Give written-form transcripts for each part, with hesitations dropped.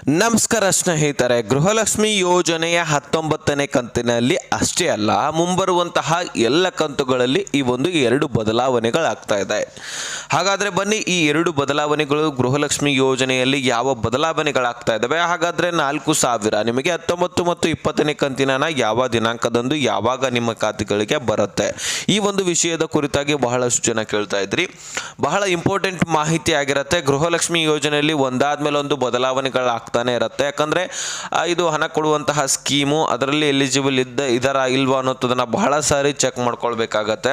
ನಮಸ್ಕಾರ ಸ್ನೇಹಿತರೆ, ಗೃಹಲಕ್ಷ್ಮಿ ಯೋಜನೆಯ 19ನೇ ಕಂತಿನಲ್ಲಿ ಅಷ್ಟೇ ಅಲ್ಲ, ಮುಂಬರುವಂತಹ ಎಲ್ಲ ಕಂತುಗಳಲ್ಲಿ ಈ ಒಂದು 2 ಬದಲಾವಣೆಗಳಾಗ್ತಾ ಇದೆ. ಹಾಗಾದರೆ ಬನ್ನಿ, ಈ 2 ಬದಲಾವಣೆಗಳು ಗೃಹಲಕ್ಷ್ಮಿ ಯೋಜನೆಯಲ್ಲಿ ಯಾವ ಬದಲಾವಣೆಗಳಾಗ್ತಾ ಇದ್ದಾವೆ, ಹಾಗಾದರೆ 4,000 ನಿಮಗೆ 19 ಮತ್ತು 20ನೇ ಕಂತಿನ ಯಾವ ದಿನಾಂಕದಂದು ಯಾವಾಗ ನಿಮ್ಮ ಖಾತೆಗಳಿಗೆ ಬರುತ್ತೆ, ಈ ಒಂದು ವಿಷಯದ ಕುರಿತಾಗಿ ಬಹಳಷ್ಟು ಜನ ಕೇಳ್ತಾ ಇದ್ರಿ. ಬಹಳ ಇಂಪಾರ್ಟೆಂಟ್ ಮಾಹಿತಿ ಆಗಿರುತ್ತೆ. ಗೃಹಲಕ್ಷ್ಮಿ ಯೋಜನೆಯಲ್ಲಿ ಒಂದಾದ್ಮೇಲೆ ಒಂದು ಬದಲಾವಣೆಗಳಾಗ್ತಾನೆ ಇರುತ್ತೆ. ಯಾಕಂದ್ರೆ ಇದು ಹಣ ಕೊಡುವಂತಹ ಸ್ಕೀಮು, ಅದರಲ್ಲಿ ಎಲಿಜಿಬಲ್ ಇದರ ಇಲ್ವಾ ಅನ್ನೋದನ್ನ ಬಹಳ ಸಾರಿ ಚೆಕ್ ಮಾಡ್ಕೊಳ್ಬೇಕಾಗತ್ತೆ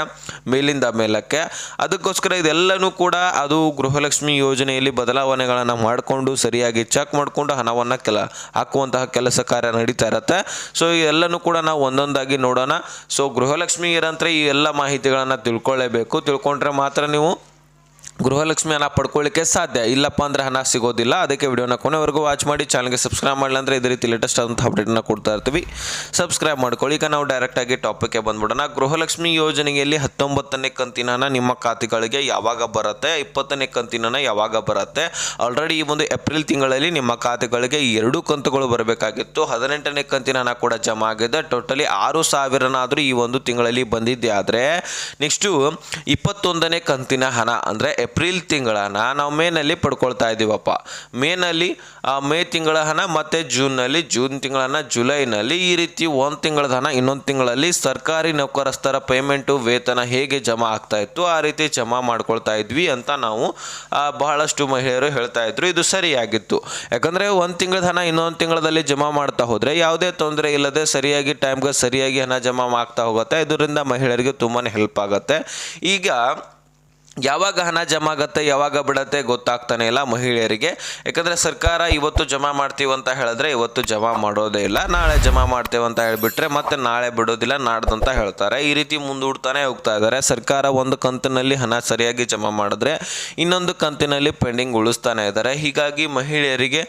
ಮೇಲಿಂದ ಮೇಲಕ್ಕೆ. ಅದಕ್ಕೋಸ್ಕರ ಇದೆಲ್ಲನೂ ಕೂಡ ಅದು ಗೃಹಲಕ್ಷ್ಮಿ ಯೋಜನೆಯಲ್ಲಿ ಬದಲಾವಣೆಗಳನ್ನು ಮಾಡಿಕೊಂಡು ಸರಿಯಾಗಿ ಚೆಕ್ ಮಾಡಿಕೊಂಡು ಹಣವನ್ನು ಹಾಕುವಂತಹ ಕೆಲಸ ಕಾರ್ಯ ನಡೀತಾ ಇರುತ್ತೆ. ಸೊ ಎಲ್ಲನೂ ಕೂಡ ನಾವು ಒಂದೊಂದಾಗಿ ನೋಡೋಣ. ಸೊ ಗೃಹಲಕ್ಷ್ಮಿ ಇರಂದ್ರೆ ಈ ಎಲ್ಲ ಮಾಹಿತಿಗಳನ್ನು ತಿಳ್ಕೊಳ್ಳೇಬೇಕು. ತಿಳ್ಕೊಂಡ್ರೆ ಮಾತ್ರ ನೀವು ಗೃಹಲಕ್ಷ್ಮಿ ಹಣ ಪಡ್ಕೊಳ್ಳಿಕ್ಕೆ ಸಾಧ್ಯ. ಇಲ್ಲಪ್ಪ ಅಂದರೆ ಹಣ ಸಿಗೋದಿಲ್ಲ. ಅದಕ್ಕೆ ವಿಡಿಯೋನ ಕೊನೆವರೆಗೂ ವಾಚ್ ಮಾಡಿ. ಚಾನಲ್ಗೆ ಸಬ್ಸ್ಕ್ರೈಬ್ ಮಾಡಲಿಲ್ಲ ಅಂದರೆ ಇದೇ ರೀತಿ ಲೇಟೆಸ್ಟ್ ಆದಂಥ ಅಪ್ಡೇಟ್ನ ಕೊಡ್ತಾ ಇರ್ತೀವಿ. ಸಬ್ಸ್ಕ್ರೈಬ್ ಮಾಡ್ಕೊಳ್ಳಿ. ಈಗ ನಾವು ಡೈರೆಕ್ಟಾಗಿ ಟಾಪಿಕ್ಗೆ ಬಂದ್ಬಿಡೋಣ. ಗೃಹಲಕ್ಷ್ಮಿ ಯೋಜನೆಯಲ್ಲಿ 19ನೇ ಕಂತಿನ ನಿಮ್ಮ ಖಾತೆಗಳಿಗೆ ಯಾವಾಗ ಬರುತ್ತೆ, 20ನೇ ಕಂತಿನ ಯಾವಾಗ ಬರುತ್ತೆ. ಆಲ್ರೆಡಿ ಈ ಒಂದು ಏಪ್ರಿಲ್ ತಿಂಗಳಲ್ಲಿ ನಿಮ್ಮ ಖಾತೆಗಳಿಗೆ 2 ಕಂತುಗಳು ಬರಬೇಕಾಗಿತ್ತು. 18ನೇ ಕಂತಿನ ಹಣ ಕೂಡ ಜಮಾ ಆಗಿದೆ. ಟೋಟಲಿ 6,000 ಈ ಒಂದು ತಿಂಗಳಲ್ಲಿ ಬಂದಿದ್ದೆ. ಆದರೆ ನೆಕ್ಸ್ಟು 21ನೇ ಕಂತಿನ ಹಣ ಅಂದರೆ ಏಪ್ರಿಲ್ ತಿಂಗಳನ್ನ ನಾವು ಮೇನಲ್ಲಿ ಪಡ್ಕೊಳ್ತಾ ಇದ್ದೀವಪ್ಪ. ಮೇ ತಿಂಗಳ ಹಣ ಮತ್ತು ಜೂನ್ ತಿಂಗಳನ್ನ ಜುಲೈನಲ್ಲಿ, ಈ ರೀತಿ ಒಂದು ತಿಂಗಳದ ಹಣ ಇನ್ನೊಂದು ತಿಂಗಳಲ್ಲಿ ಸರ್ಕಾರಿ ನೌಕರಸ್ಥರ ಪೇಮೆಂಟು ವೇತನ ಹೇಗೆ ಜಮಾ ಆಗ್ತಾ ಇತ್ತು ಆ ರೀತಿ ಜಮಾ ಮಾಡ್ಕೊಳ್ತಾ ಇದ್ವಿ ಅಂತ ನಾವು ಬಹಳಷ್ಟು ಮಹಿಳೆಯರು ಹೇಳ್ತಾ ಇದ್ರು. ಇದು ಸರಿಯಾಗಿತ್ತು. ಯಾಕಂದರೆ ಒಂದು ತಿಂಗಳದ ಹಣ ಇನ್ನೊಂದು ತಿಂಗಳಲ್ಲಿ ಜಮಾ ಮಾಡ್ತಾ ಹೋದರೆ ಯಾವುದೇ ತೊಂದರೆ ಇಲ್ಲದೆ ಸರಿಯಾಗಿ ಟೈಮ್ಗೆ ಸರಿಯಾಗಿ ಹಣ ಜಮಾ ಆಗ್ತಾ ಹೋಗುತ್ತೆ. ಇದರಿಂದ ಮಹಿಳೆಯರಿಗೆ ತುಂಬಾ ಹೆಲ್ಪ್ ಆಗುತ್ತೆ. ಈಗ ಯಾವಾಗ ಹಣ ಜಮಾ ಆಗುತ್ತೆ ಯಾವಾಗ ಬಿಡುತ್ತೆ ಗೊತ್ತಾಗ್ತಾನೆ ಇಲ್ಲ ಮಹಿಳೆಯರಿಗೆ. ಯಾಕಂದರೆ ಸರ್ಕಾರ ಇವತ್ತು ಜಮಾ ಮಾಡ್ತೀವಿ ಅಂತ ಹೇಳಿದ್ರೆ ಇವತ್ತು ಜಮಾ ಮಾಡೋದೇ ಇಲ್ಲ, ನಾಳೆ ಜಮಾ ಮಾಡ್ತೇವೆ ಅಂತ ಹೇಳಿಬಿಟ್ರೆ ಮತ್ತೆ ನಾಳೆ ಬಿಡೋದಿಲ್ಲ, ನಾಡ್ದಂತ ಹೇಳ್ತಾರೆ. ಈ ರೀತಿ ಮುಂದೂಡ್ತಾನೆ ಹೋಗ್ತಾ ಇದ್ದಾರೆ. ಸರ್ಕಾರ ಒಂದು ಕಂತಿನಲ್ಲಿ ಹಣ ಸರಿಯಾಗಿ ಜಮಾ ಮಾಡಿದ್ರೆ ಇನ್ನೊಂದು ಕಂತಿನಲ್ಲಿ ಪೆಂಡಿಂಗ್ ಉಳಿಸ್ತಾನೆ ಇದ್ದಾರೆ. ಹೀಗಾಗಿ ಮಹಿಳೆಯರಿಗೆ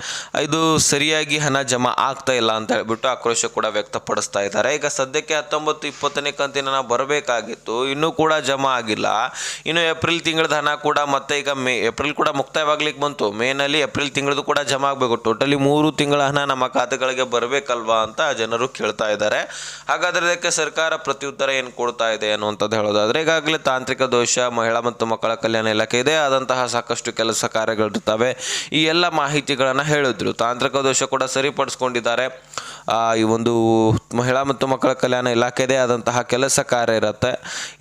ಇದು ಸರಿಯಾಗಿ ಹಣ ಜಮಾ ಆಗ್ತಾ ಇಲ್ಲ ಅಂತ ಹೇಳ್ಬಿಟ್ಟು ಆಕ್ರೋಶ ಕೂಡ ವ್ಯಕ್ತಪಡಿಸ್ತಾ ಇದ್ದಾರೆ. ಈಗ ಸದ್ಯಕ್ಕೆ 19, 20ನೇ ಕಂತಿನ ಬರಬೇಕಾಗಿತ್ತು, ಇನ್ನೂ ಕೂಡ ಜಮಾ ಆಗಿಲ್ಲ. ಇನ್ನು ಏಪ್ರಿಲ್ ತಿಂಗಳದ ಹಣ ಕೂಡ ಮತ್ತೆ ಈಗ ಏಪ್ರಿಲ್ ಕೂಡ ಮುಕ್ತಾಯವಾಗ್ಲಿಕ್ಕೆ ಬಂತು. ಮೇನಲ್ಲಿ ಏಪ್ರಿಲ್ ತಿಂಗಳದು ಕೂಡ ಜಮಾ ಆಗಬೇಕು. ಟೋಟಲಿ 3 ತಿಂಗಳ ಹಣ ನಮ್ಮ ಖಾತೆಗಳಿಗೆ ಬರಬೇಕಲ್ವಾ ಅಂತ ಜನರು ಕೇಳ್ತಾ ಇದ್ದಾರೆ. ಹಾಗಾದರೆ ಇದಕ್ಕೆ ಸರ್ಕಾರ ಪ್ರತ್ಯುತ್ತರ ಏನು ಕೊಡ್ತಾ ಇದೆ ಅನ್ನುವಂಥದ್ದು ಹೇಳೋದಾದ್ರೆ, ಈಗಾಗಲೇ ತಾಂತ್ರಿಕ ದೋಷ, ಮಹಿಳಾ ಮತ್ತು ಮಕ್ಕಳ ಕಲ್ಯಾಣ ಇಲಾಖೆ ಇದೆ ಆದಂತಹ ಸಾಕಷ್ಟು ಕೆಲಸ ಕಾರ್ಯಗಳಿರ್ತವೆ. ಈ ಎಲ್ಲ ಮಾಹಿತಿಗಳನ್ನು ಹೇಳಿದ್ರು. ತಾಂತ್ರಿಕ ದೋಷ ಕೂಡ ಸರಿಪಡಿಸ್ಕೊಂಡಿದ್ದಾರೆ. ಈ ಒಂದು ಮಹಿಳಾ ಮತ್ತು ಮಕ್ಕಳ ಕಲ್ಯಾಣ ಇಲಾಖೆದೇ ಆದಂತಹ ಕೆಲಸ ಕಾರ್ಯ ಇರುತ್ತೆ.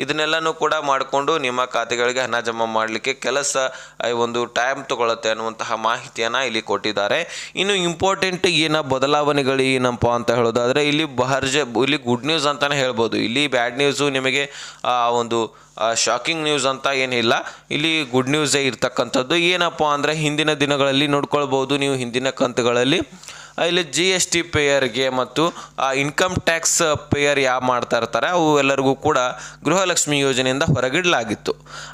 ಇದನ್ನೆಲ್ಲನೂ ಕೂಡ ಮಾಡಿಕೊಂಡು ನಿಮ್ಮ ಖಾತೆಗಳಿಗೆ ಹಣ ಜಮಾ ಮಾಡಲಿಕ್ಕೆ ಕೆಲಸ ಒಂದು ಟೈಮ್ ತಗೊಳುತ್ತೆ ಅನ್ನುವಂತಹ ಮಾಹಿತಿಯನ್ನು ಇಲ್ಲಿ ಕೊಟ್ಟಿದ್ದಾರೆ. ಇನ್ನು ಇಂಪಾರ್ಟೆಂಟ್ ಬದಲಾವಣೆಗಳು ಏನಪ್ಪ ಅಂತ ಹೇಳೋದಾದರೆ, ಇಲ್ಲಿ ಗುಡ್ ನ್ಯೂಸ್ ಅಂತಲೇ ಹೇಳ್ಬೋದು. ಇಲ್ಲಿ ಬ್ಯಾಡ್ ನ್ಯೂಸು ನಿಮಗೆ ಒಂದು ಶಾಕಿಂಗ್ ನ್ಯೂಸ್ ಅಂತ ಏನಿಲ್ಲ, ಇಲ್ಲಿ ಗುಡ್ ನ್ಯೂಸೇ ಇರ್ತಕ್ಕಂಥದ್ದು. ಏನಪ್ಪ ಅಂದರೆ, ಹಿಂದಿನ ದಿನಗಳಲ್ಲಿ ನೋಡ್ಕೊಳ್ಬೋದು ನೀವು, ಹಿಂದಿನ ಕಂತುಗಳಲ್ಲಿ ಇಲ್ಲಿ GST ಪೇಯರ್ಗೆ ಮತ್ತು ಇನ್ಕಮ್ ಟ್ಯಾಕ್ಸ್ ಪೇಯರ್ ಯಾವ ಮಾಡ್ತಾ ಇರ್ತಾರೆ ಅವು ಎಲ್ಲರಿಗೂ ಕೂಡ ಗೃಹಲಕ್ಷ್ಮಿ ಯೋಜನೆಯಿಂದ ಹೊರಗಿಡಲಾಗಿತ್ತು.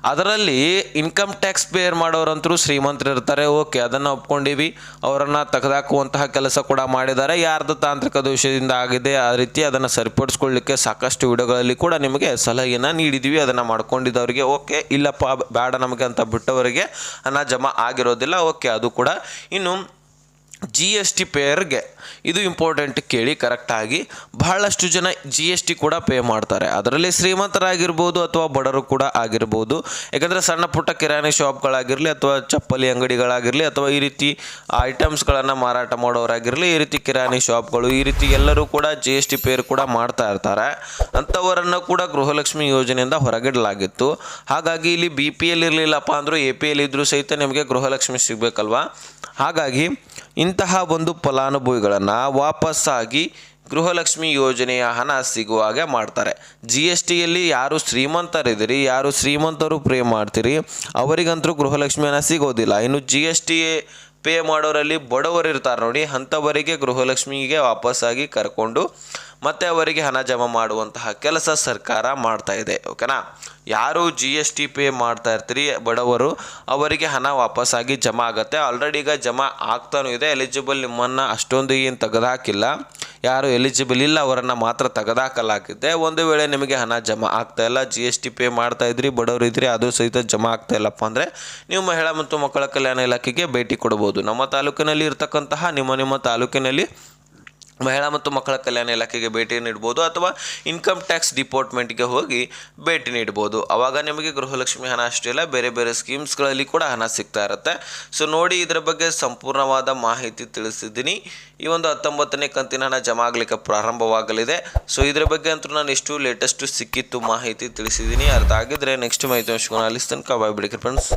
ಅದರಲ್ಲಿ ಇನ್ಕಮ್ ಟ್ಯಾಕ್ಸ್ ಪೇಯರ್ ಮಾಡೋರಂತರೂ ಶ್ರೀಮಂತರು ಇರ್ತಾರೆ. ಓಕೆ, ಅದನ್ನು ಒಪ್ಕೊಂಡಿವಿ. ಅವರನ್ನು ತೆಗೆದಾಕುವಂತಹ ಕೆಲಸ ಕೂಡ ಮಾಡಿದ್ದಾರೆ. ಯಾರ್ದು ತಾಂತ್ರಿಕ ದೋಷದಿಂದ ಆಗಿದೆ ಆ ರೀತಿ ಅದನ್ನು ಸರಿಪಡಿಸ್ಕೊಳ್ಳಿಕ್ಕೆ ಸಾಕಷ್ಟು ವಿಡಿಯೋಗಳಲ್ಲಿ ಕೂಡ ನಿಮಗೆ ಸಲಹೆಯನ್ನು ನೀಡಿದ್ವಿ. ಅದನ್ನು ಮಾಡ್ಕೊಂಡಿದ್ದವರಿಗೆ ಓಕೆ, ಇಲ್ಲಪ್ಪ ಬೇಡ ನಮಗೆ ಅಂತ ಬಿಟ್ಟವರಿಗೆ ಹಣ ಜಮಾ ಆಗಿರೋದಿಲ್ಲ. ಓಕೆ, ಅದು ಕೂಡ. ಇನ್ನು GST ಪೇಯರ್ಗೆ ಇದು ಇಂಪಾರ್ಟೆಂಟ್, ಕೇಳಿ ಕರೆಕ್ಟಾಗಿ. ಬಹಳಷ್ಟು ಜನ GST ಕೂಡ ಪೇ ಮಾಡ್ತಾರೆ. ಅದರಲ್ಲಿ ಶ್ರೀಮಂತರಾಗಿರ್ಬೋದು ಅಥವಾ ಬಡವರು ಕೂಡ ಆಗಿರ್ಬೋದು. ಯಾಕಂದರೆ ಸಣ್ಣ ಪುಟ್ಟ ಕಿರಾಣಿ ಶಾಪ್ಗಳಾಗಿರಲಿ ಅಥವಾ ಚಪ್ಪಲಿ ಅಂಗಡಿಗಳಾಗಿರಲಿ ಅಥವಾ ಈ ರೀತಿ ಐಟಮ್ಸ್ಗಳನ್ನು ಮಾರಾಟ ಮಾಡೋರಾಗಿರಲಿ, ಈ ರೀತಿ ಕಿರಾಣಿ ಶಾಪ್ಗಳು, ಈ ರೀತಿ ಎಲ್ಲರೂ ಕೂಡ GST ಪೇಯರ್ ಕೂಡ ಮಾಡ್ತಾ ಇರ್ತಾರೆ. ಅಂಥವರನ್ನು ಕೂಡ ಗೃಹಲಕ್ಷ್ಮಿ ಯೋಜನೆಯಿಂದ ಹೊರಗಿಡಲಾಗಿತ್ತು. ಹಾಗಾಗಿ ಇಲ್ಲಿ BPL ಇರಲಿಲ್ಲಪ್ಪ ಅಂದರೂ APL ಇದ್ದರೂ ಸಹಿತ ನಿಮಗೆ ಗೃಹಲಕ್ಷ್ಮಿ ಸಿಗಬೇಕಲ್ವಾ. ಹಾಗಾಗಿ ಇಂತಹ ಒಂದು ಫಲಾನುಭವಿಗಳನ್ನು ವಾಪಸ್ಸಾಗಿ ಗೃಹಲಕ್ಷ್ಮಿ ಯೋಜನೆಯ ಹಣ ಸಿಗುವ ಹಾಗೆ ಮಾಡ್ತಾರೆ. GSTಯಲ್ಲಿ ಯಾರು ಶ್ರೀಮಂತರಿದ್ದೀರಿ, ಯಾರು ಶ್ರೀಮಂತರು ಪೇ ಮಾಡ್ತೀರಿ ಅವರಿಗಂತೂ ಗೃಹಲಕ್ಷ್ಮಿ ಹಣ ಸಿಗೋದಿಲ್ಲ. ಇನ್ನು GST ಪೇ ಮಾಡೋರಲ್ಲಿ ಬಡವರು ಇರ್ತಾರೆ ನೋಡಿ, ಅಂಥವರಿಗೆ ಗೃಹಲಕ್ಷ್ಮಿಗೆ ವಾಪಸ್ಸಾಗಿ ಕರ್ಕೊಂಡು ಮತ್ತೆ ಅವರಿಗೆ ಹಣ ಜಮಾ ಮಾಡುವಂತಹ ಕೆಲಸ ಸರ್ಕಾರ ಮಾಡ್ತಾ ಇದೆ. ಓಕೆನಾ. ಯಾರು GST ಪೇ ಮಾಡ್ತಾ ಇರ್ತೀರಿ ಬಡವರು, ಅವರಿಗೆ ಹಣ ವಾಪಸ್ಸಾಗಿ ಜಮಾ ಆಗುತ್ತೆ. ಆಲ್ರೆಡಿ ಈಗ ಜಮಾ ಆಗ್ತಾನೂ ಇದೆ. ಎಲಿಜಿಬಲ್ ನಿಮ್ಮನ್ನು ಅಷ್ಟೊಂದು ಏನು ತೆಗೆದುಹಾಕಿಲ್ಲ. ಯಾರು ಎಲಿಜಿಬಲ್ ಇಲ್ಲ ಅವರನ್ನು ಮಾತ್ರ ತೆಗೆದಾಕಲಾಗಿದೆ. ಒಂದು ವೇಳೆ ನಿಮಗೆ ಹಣ ಜಮಾ ಆಗ್ತಾ ಇಲ್ಲ, GST ಪೇ ಮಾಡ್ತಾ ಇದ್ರಿ, ಬಡವರು ಇದ್ರಿ, ಅದು ಸಹಿತ ಜಮಾ ಆಗ್ತಾ ಇಲ್ಲಪ್ಪ ಅಂದರೆ ನೀವು ಮಹಿಳಾ ಮತ್ತು ಮಕ್ಕಳ ಕಲ್ಯಾಣ ಇಲಾಖೆಗೆ ಭೇಟಿ ಕೊಡಬಹುದು. ನಮ್ಮ ತಾಲೂಕಿನಲ್ಲಿ ಇರತಕ್ಕಂತಹ ನಿಮ್ಮ ತಾಲೂಕಿನಲ್ಲಿ ಮಹಿಳಾ ಮತ್ತು ಮಕ್ಕಳ ಕಲ್ಯಾಣ ಇಲಾಖೆಗೆ ಭೇಟಿ ನೀಡ್ಬೋದು ಅಥವಾ ಇನ್ಕಮ್ ಟ್ಯಾಕ್ಸ್ ಡಿಪಾರ್ಟ್ಮೆಂಟ್ಗೆ ಹೋಗಿ ಭೇಟಿ ನೀಡ್ಬೋದು. ಆವಾಗ ನಿಮಗೆ ಗೃಹಲಕ್ಷ್ಮಿ ಹಣ ಅಷ್ಟೇ ಇಲ್ಲ, ಬೇರೆ ಬೇರೆ ಸ್ಕೀಮ್ಸ್ಗಳಲ್ಲಿ ಕೂಡ ಹಣ ಸಿಗ್ತಾ ಇರುತ್ತೆ. ಸೊ ನೋಡಿ, ಇದರ ಬಗ್ಗೆ ಸಂಪೂರ್ಣವಾದ ಮಾಹಿತಿ ತಿಳಿಸಿದ್ದೀನಿ. ಈ ಒಂದು 19ನೇ ಕಂತಿನ ಹಣ ಜಮಾ ಆಗಲಿಕ್ಕೆ ಪ್ರಾರಂಭವಾಗಲಿದೆ. ಸೊ ಇದರ ಬಗ್ಗೆ ಅಂತೂ ನಾನು ಎಷ್ಟು ಲೇಟೆಸ್ಟು ಸಿಕ್ಕಿತ್ತು ಮಾಹಿತಿ ತಿಳಿಸಿದ್ದೀನಿ. ಅರ್ಥ ಆಗಿದ್ರೆ ನೆಕ್ಸ್ಟ್ ಮಾಹಿತಿ ಸಿಗೋಣ. ಅಲ್ಲಿ ತನಕ ಬಾಯ್ ಬಿಡಿ ಫ್ರೆಂಡ್ಸ್.